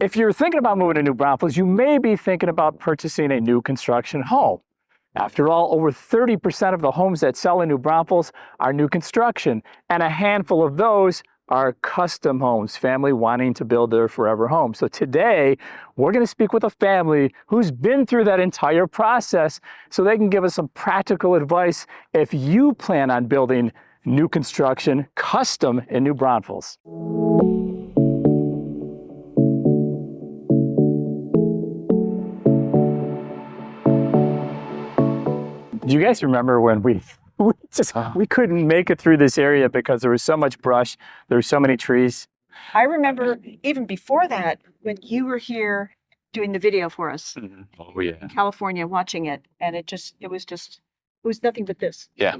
If you're thinking about moving to New Braunfels, you may be thinking about purchasing a new construction home. After all, over 30% of the homes that sell in New Braunfels are new construction, and a handful of those are custom homes, family wanting to build their forever home. So today, we're going to speak with a family who's been through that entire process so they can give us some practical advice if you plan on building new construction custom in New Braunfels. Do you guys remember when we couldn't make it through this area because there was so much brush, there were so many trees? I remember even before that, when you were here doing the video for us Oh, yeah. in California, watching it, and it was nothing but this. Yeah.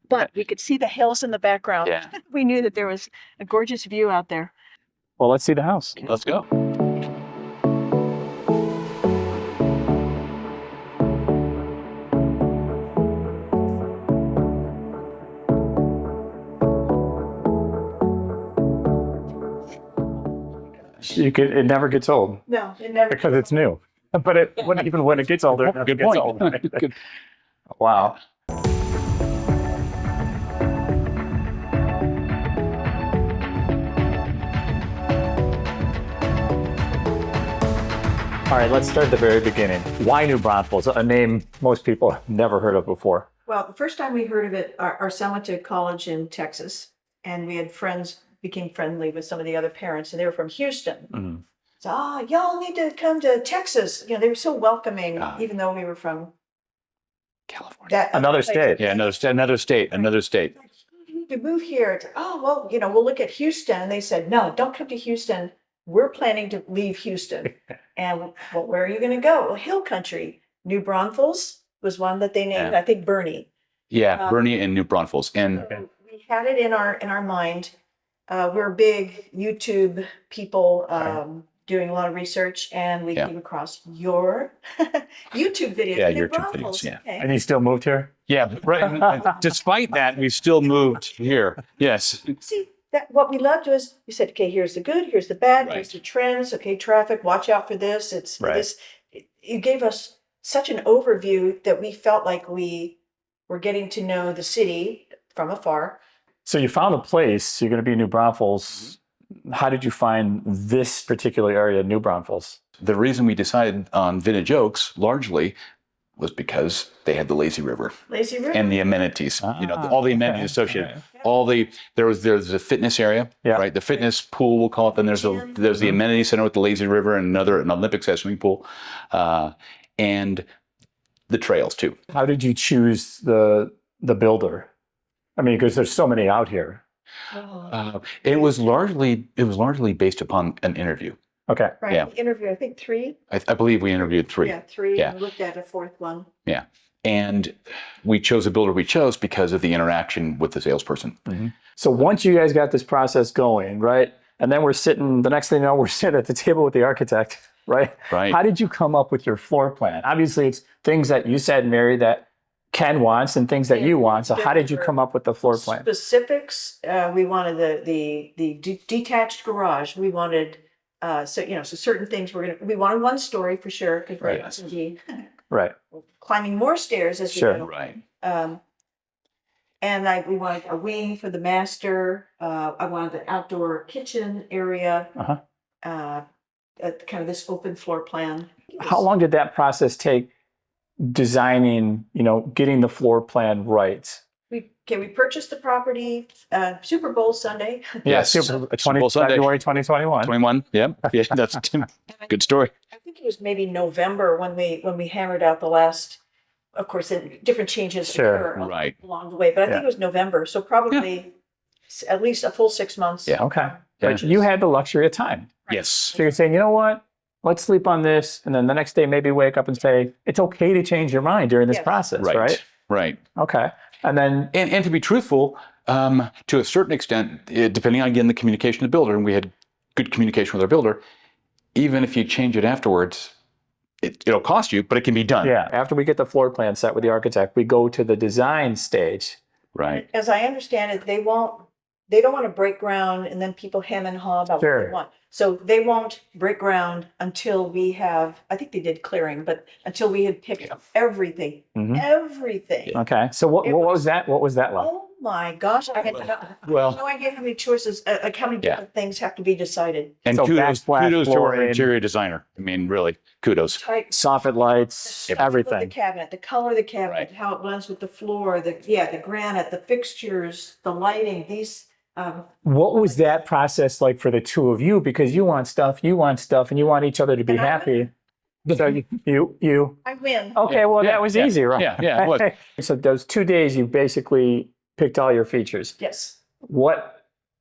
But we could see the hills in the background. Yeah. We knew that there was a gorgeous view out there. Well, let's see the house. Let's go. It never gets old No, it never. because it's new. But even when it gets older, it never Good gets point. old. Good. Wow. All right, let's start at the very beginning. Why New Braunfels? A name most people have never heard of before. Well, the first time we heard of it, our son went to college in Texas, and we had friends, became friendly with some of the other parents, and they were from Houston. Mhm. So, y'all need to come to Texas. They were so welcoming, Ah. even though we were from California. that Another place. state. Yeah, another state. You need to move here. It's, oh, well, we'll look at Houston. And they said, no, don't come to Houston. We're planning to leave Houston. And well, where are you going to go? Well, Hill Country. New Braunfels was one that they named, Yeah. I think, Bernie. Yeah, Bernie and New Braunfels. And So we had it in our mind. We're big YouTube people doing a lot of research, and we Yeah. came across your YouTube videos. Yeah, New your YouTube Braunfels. videos, yeah. Okay. And you still moved here? yeah, right. And despite that, we still moved here. Yes. See, that what we loved was you said, okay, here's the good, here's the bad, Right. here's the trends. Okay, traffic, watch out for this. It's Right. this. You gave us such an overview that we felt like we were getting to know the city from afar. So you found a place, you're going to be in New Braunfels. How did you find this particular area, New Braunfels? The reason we decided on Vintage Oaks largely was because they had the lazy river Lazy River. and the amenities. All the amenities associated. Okay. There's a fitness area, Yeah. right? The fitness pool, we'll call it. Then there's the amenity center with the lazy river and an Olympic-sized swimming pool, and the trails too. How did you choose the builder? I mean, because there's so many out here. Oh, It was largely based upon an interview. Okay. right. yeah. The interview, I think 3. I believe we interviewed 3. Yeah, 3. Yeah. And we looked at a 4th one. And we chose the builder we chose because of the interaction with the salesperson. So once you guys got this process going, right? And then the next thing you know, we're sitting at the table with the architect, right? Right. How did you come up with your floor plan? Obviously, it's things that you said, Mary, that Ken wants and things that you want. So how did you come up with the floor plan? Specifics, we wanted the detached garage. We wanted, so certain things we wanted one story for sure, because we're Right. going to be Right. climbing more stairs as we Sure. go. Right. And we wanted a wing for the master. I wanted the outdoor kitchen area. Uh-huh. Kind of this open floor plan. How long did that process take designing, getting the floor plan right? We purchased the property Super Bowl Sunday. Yeah, Yes. Super Super Bowl Sunday. February 2021. 21. Yeah. Yeah. That's a good story. I think it was maybe November when we hammered out the last. Of course, different changes Sure. occur Right. along the way, but I think Yeah. it was November, so probably at least a full 6 months. Yeah. Okay. Yeah. But you had the luxury of time. Yes. So you're saying, you know what? Let's sleep on this. And then the next day, maybe wake up and say, it's okay to change your mind during this Yes. process, Right. right? Right. Okay. And then, And to be truthful, to a certain extent, depending on, again, the communication of the builder, and we had good communication with our builder, even if you change it afterwards, it'll cost you, but it can be done. yeah, after we get the floor plan set with the architect, we go to the design stage. Right. As I understand it, they won't they don't want to break ground and then people hem and haw about what Sure. they want. So they won't break ground until we have, I think they did clearing, but until we had picked everything, Mhm. everything. Okay. So what was that? What was that like? Oh my gosh, I had Well, no idea how many choices, like how many Yeah. different things have to be decided. and So kudos backsplash to our flooring. interior designer. I mean, really, kudos. Type, Soffit lights, the shape of everything. the cabinet, the color of the cabinet, Right. how it blends with the floor, the granite, the fixtures, the lighting, these, What was that process like for the two of you? Because you want stuff, and you want each other to be And I happy. So you. I win. Okay, well, Yeah, that was yeah, easy, right? yeah, it was. So those 2 days, you basically picked all your features. Yes.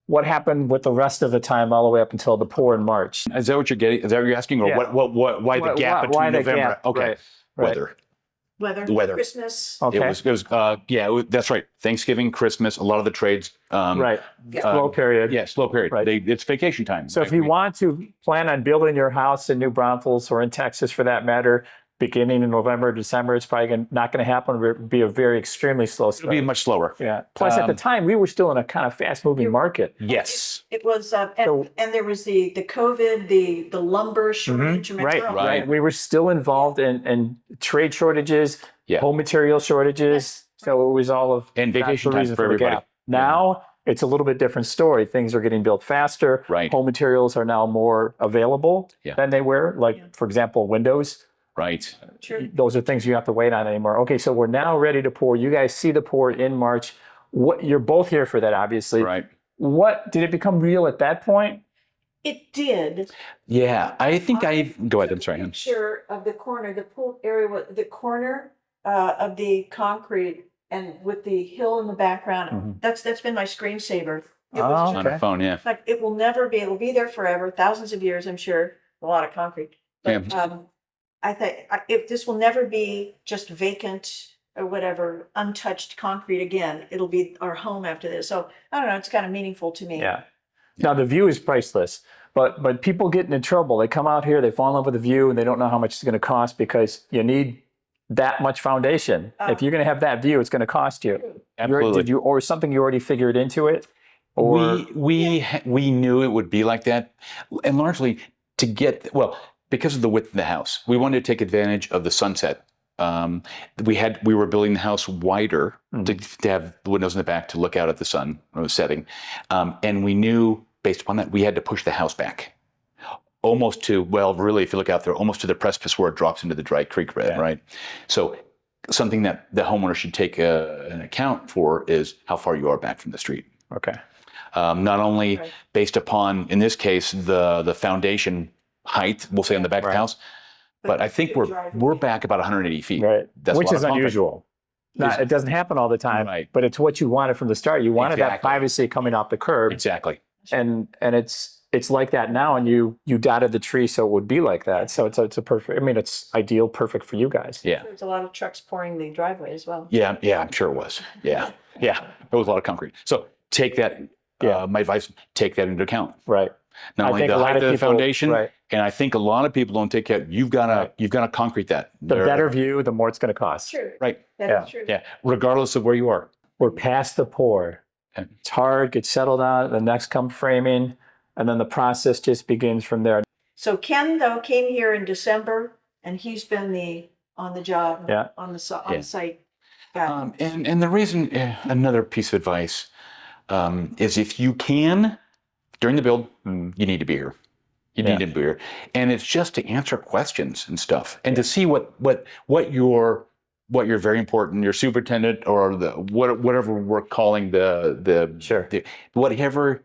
What happened with the rest of the time all the way up until the pour in March? Is that what you're getting? Is that what you're asking? Or Yeah. why the gap between why the November? gap? Okay. Right, right. Weather. Weather. The weather. Christmas. Okay. It was that's right. Thanksgiving, Christmas, a lot of the trades. Right. Yeah. Slow period. Yeah, slow period. Right. It's vacation time. So if you want to plan on building your house in New Braunfels or in Texas for that matter, beginning in November, December, it's probably not going to happen. It'll be a very extremely slow It'll be start. much slower. Yeah. Plus, at the time, we were still in a kind of fast-moving market. Yes. It was, So- and there was the COVID, the lumber shortage. remember? Right, Oh, right. We were still involved in trade shortages, Yeah. home material shortages. So it was all of And that's vacation the time reason for for the everybody. gap. Now it's a little bit different story. Things are getting built faster. Right. Home materials are now more available Yeah. than they were. Like, Yeah. for example, windows. Right. Sure. Those are things you have to wait on anymore. Okay, so we're now ready to pour. You guys see the pour in March. What you're both here for that, obviously. Right. What did it become real at that point? It did. Yeah. I think go ahead. I'm took a sorry. hon. Picture of the corner, the pool area, the corner of the concrete, and with the hill in the background. Mhm. That's been my screensaver. It Oh, was On just, a phone. Yeah. like, it will never be. It'll be there forever, thousands of years, I'm sure. A lot of concrete. But I think if this will never be just vacant or whatever, untouched concrete again. It'll be our home after this. So I don't know. It's kind of meaningful to me. Yeah. Now the view is priceless, but people get into trouble. They come out here, they fall in love with the view, and they don't know how much it's going to cost because you need that much foundation. If you're going to have that view, it's going to cost you. Absolutely. Did you or something you already figured into it? Or We knew it would be like that, and largely to get because of the width of the house, we wanted to take advantage of the sunset. We were building the house wider to have the windows in the back to look out at the sun when it was setting, and we knew based upon that we had to push the house back almost to really, if you look out there, almost to the precipice where it drops into the dry creek bed, Yeah. right? So something that the homeowner should take an account for is how far you are back from the street. okay. Not only Right. based upon, in this case, the foundation height, we'll say on the back of Right. the house, but I think the driveway. we're back about 180 feet. Right. That's a Which lot is of concrete. unusual. It doesn't happen all the time, Right. but it's what you wanted from the start. You wanted that Exactly. privacy coming off the curb, Exactly. and it's like that now. And you dotted the tree so it would be like that. So it's a perfect. I mean, it's ideal, perfect for you guys. Yeah. There's a lot of trucks pouring the driveway as well. Yeah. I'm sure it was. Yeah. It was a lot of concrete. So take that. My advice: take that into account. Right. Not I only think the a lot height of of the people- foundation, right. and I think a lot of people don't take care. You've got to concrete that. The better view, the more it's going to cost. True. Right. That is true. Yeah. Regardless of where you are. We're past the pour. Okay. It's hard, get settled on. The next come framing, and then the process just begins from there. So Ken though came here in December, and he's been on the job, Yeah. on the site guy. And the reason, another piece of advice, is if you can, during the build, you need to be here. You need to be here. And it's just to answer questions and stuff and to see what your very important, your superintendent or whatever we're calling whatever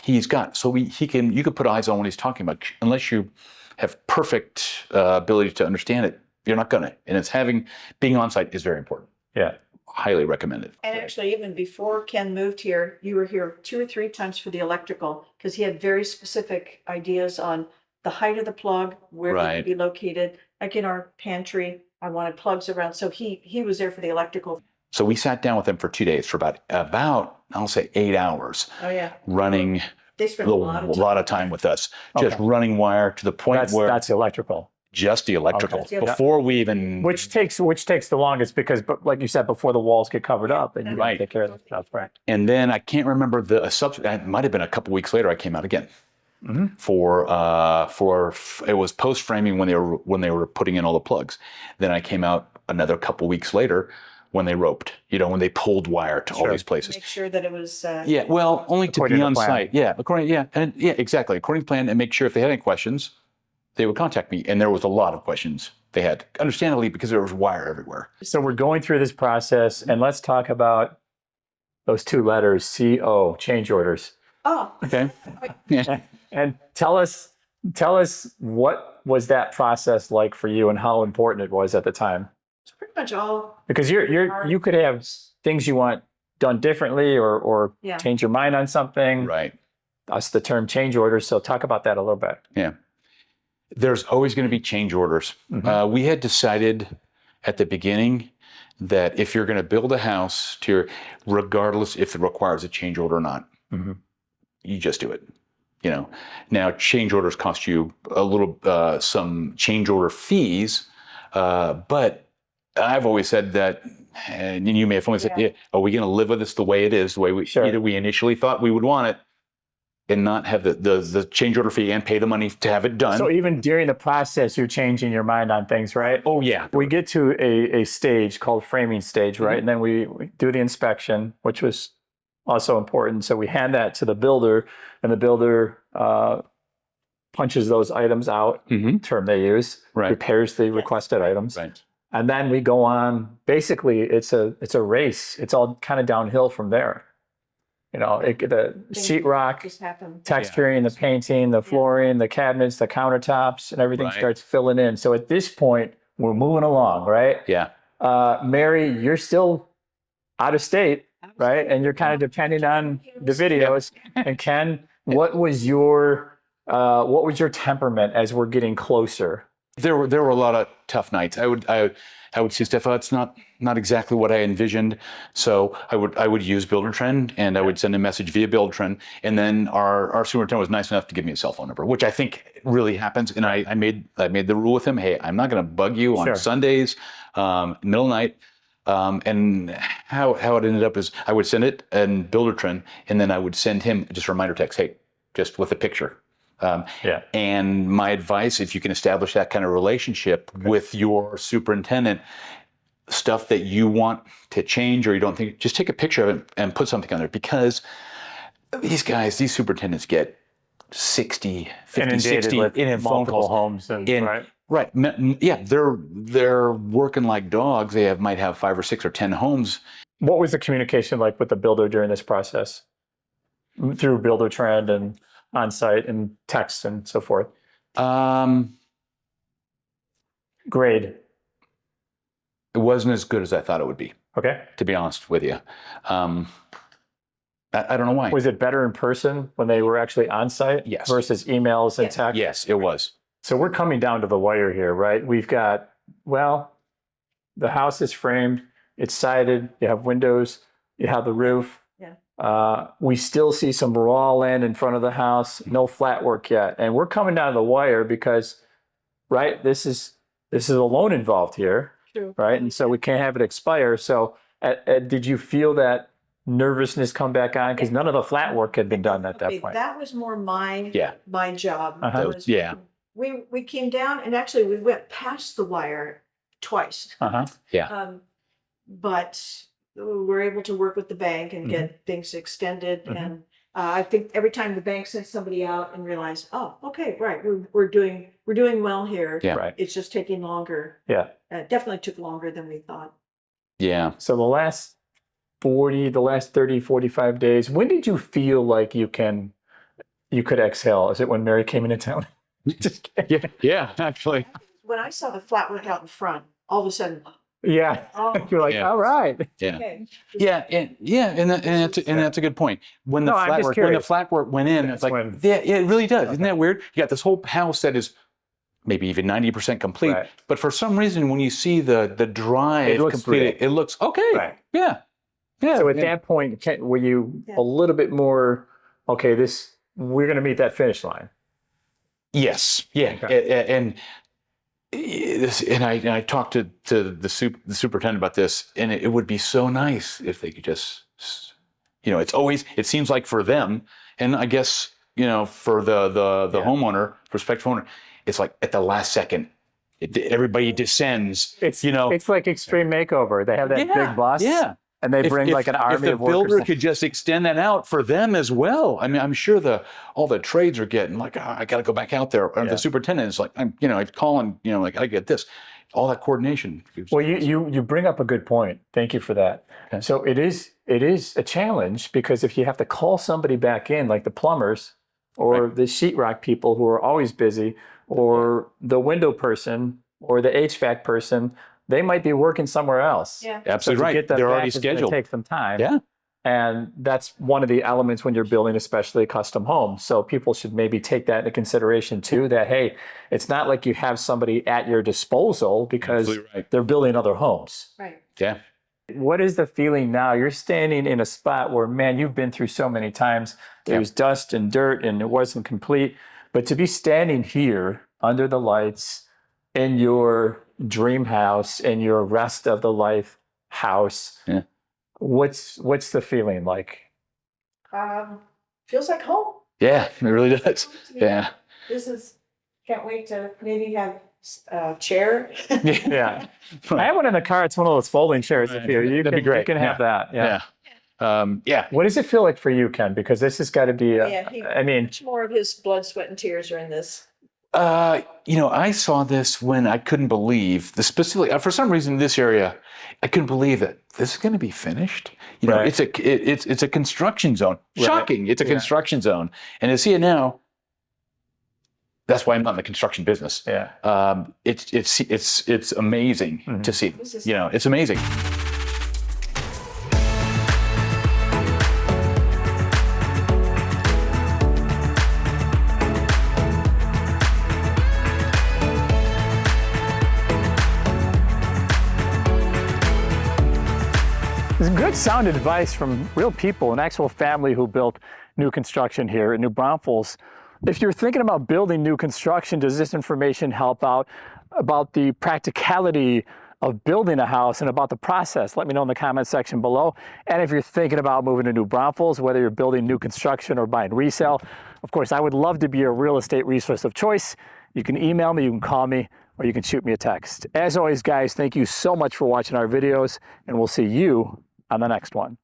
he's got. So you can put eyes on what he's talking about. Unless you have perfect ability to understand it, you're not gonna. And being on site is very important. Yeah. Highly recommended. And actually, even before Ken moved here, you were here 2 or 3 times for the electrical because he had very specific ideas on the height of the plug, where it would be located. Like in our pantry, I wanted plugs around. So he was there for the electrical. So we sat down with him for 2 days for about I'll say 8 hours, Oh yeah, running they spent a lot of time. of time with us, just running wire to the point where That's the electrical. just the electrical Okay. before we even. Which takes the longest because, but like you said, before the walls get covered up and you gotta Right. take care of that stuff, right? And then I can't remember it might have been a couple weeks later. I came out again for it was post framing when they were putting in all the plugs. Then I came out another couple weeks later when they roped, when they pulled wire to all these places. Make sure that it was. Yeah, well, only to According be to on plan. site. Yeah, exactly. According to plan, and make sure if they had any questions, they would contact me. And there was a lot of questions they had, understandably, because there was wire everywhere. So we're going through this process, and let's talk about those two letters, CO, change orders. Oh, Okay. Yeah. And tell us what was that process like for you and how important it was at the time? it's pretty much all. Because you could have things you want done differently or Yeah. change your mind on something. Right. That's the term change orders. So talk about that a little bit. Yeah. There's always going to be change orders. We had decided at the beginning that if you're going to build a house regardless if it requires a change order or not, you just do it. Now change orders cost you a little, some change order fees, but I've always said that, and you may have only said, are we going to live with this the way it is, the way we initially thought we would want it, and not have the change order fee and pay the money to have it done? So even during the process, you're changing your mind on things, right? Oh yeah. We get to a stage called framing stage, right? And then we do the inspection, which was also important. So we hand that to the builder, and the builder punches those items out, term they use, repairs the requested items. Right. And then we go on, basically it's a race. It's all kind of downhill from there. The sheetrock, Just happened. texturing, the painting, the flooring, the cabinets, the countertops, and everything starts filling in. So at this point, we're moving along, right? Yeah. Mary, you're still out of state, right? And you're kind of depending on the videos. And Ken, what was your temperament as we're getting closer? There were a lot of tough nights. I would see stuff. It's not exactly what I envisioned. So I would use Buildertrend, and I would send a message via Buildertrend. And then our superintendent was nice enough to give me a cell phone number, which I think really happens. And I made the rule with him. Hey, I'm not going to bug you on Sundays, middle of night. And how it ended up is I would send it and Buildertrend, and then I would send him just a reminder text. Hey, just with a picture. And my advice, if you can establish that kind of relationship with your superintendent, stuff that you want to change or you don't think, just take a picture of it and put something on there, because these superintendents get 60, 50, 60 in phone calls. Homes. Right. Yeah. They're working like dogs. They might have 5 or 6 or 10 homes. What was the communication like with the builder during this process? Through Buildertrend and on-site and text and so forth? Grade. It wasn't as good as I thought it would be. Okay. To be honest with you. I don't know why. Was it better in person when they were actually on-site? Yes. Versus emails and text? Yes, it was. So we're coming down to the wire here, right? We've got, the house is framed, it's sided, you have windows, you have the roof. We still see some raw land in front of the house, no flat work yet. And we're coming down to the wire because, this is a loan involved here, right? And so we can't have it expire. So did you feel that nervousness come back on? Because none of the flat work had been done at that point. That was more my job. We came down, and actually we went past the wire twice. But we were able to work with the bank and get things extended. And I think every time the bank sent somebody out and realized, oh, okay, right, we're doing well here. Yeah. Right. It's just taking longer. Yeah. It definitely took longer than we thought. Yeah. So the last 30, 45 days, when did you feel like you could exhale? Is it when Mary came into town? Just kidding. Yeah, actually. When I saw the flat work out in front, all of a sudden, yeah, you're like, all right. Yeah. okay. And that's a good point. When the flat work went in, it's like, it really does. Isn't that weird? You got this whole house that is maybe even 90% complete, but for some reason, when you see the drive completed, it looks okay. Right. Yeah. So at that point, were you a little bit more, okay, we're going to meet that finish line? Yes. Yeah. Okay. And I talked to the superintendent about this, and it would be so nice if they could just, it seems like for them, and I guess, for the homeowner, prospective owner, it's like at the last second, everybody descends. It's like Extreme Makeover. They have that big bus. Yeah. And they bring like an army of workers. If the builder could just extend that out for them as well. I mean, I'm sure all the trades are getting like, I got to go back out there. Or the superintendent is like, I'm calling, like, I get this. All that coordination. Well, you bring up a good point. Thank you for that. Okay. So it is a challenge, because if you have to call somebody back in, like the plumbers or the sheetrock people who are always busy, or the window person or the HVAC person, they might be working somewhere else. Yeah, absolutely right. Get them They're back already scheduled. Take some time. Yeah. And that's one of the elements when you're building, especially a custom home. So people should maybe take that into consideration too, that, hey, it's not like you have somebody at your disposal, because they're building other homes. Right. Yeah. What is the feeling now? You're standing in a spot where, man, you've been through so many times. There's dust and dirt and it wasn't complete. But to be standing here under the lights in your dream house, in your rest of the life house, what's the feeling like? Feels like home. Yeah, it really does. Yeah. Can't wait to maybe have a chair. Yeah. I have one in the car. It's one of those folding chairs. That'd be great. You can have that. Yeah. What does it feel like for you, Ken? Because this has got to be, Much more of his blood, sweat, and tears are in this. I saw this when I couldn't believe specifically, for some reason, this area, I couldn't believe that this is going to be finished. It's a construction zone. Shocking. It's a construction zone. And to see it now, that's why I'm not in the construction business. Yeah. It's amazing to see. It's amazing. There's good sound advice from real people, an actual family who built new construction here in New Braunfels. If you're thinking about building new construction, does this information help out about the practicality of building a house and about the process? Let me know in the comment section below. And if you're thinking about moving to New Braunfels, whether you're building new construction or buying resale, of course, I would love to be your real estate resource of choice. You can email me, you can call me, or you can shoot me a text. As always, guys, thank you so much for watching our videos, and we'll see you on the next one.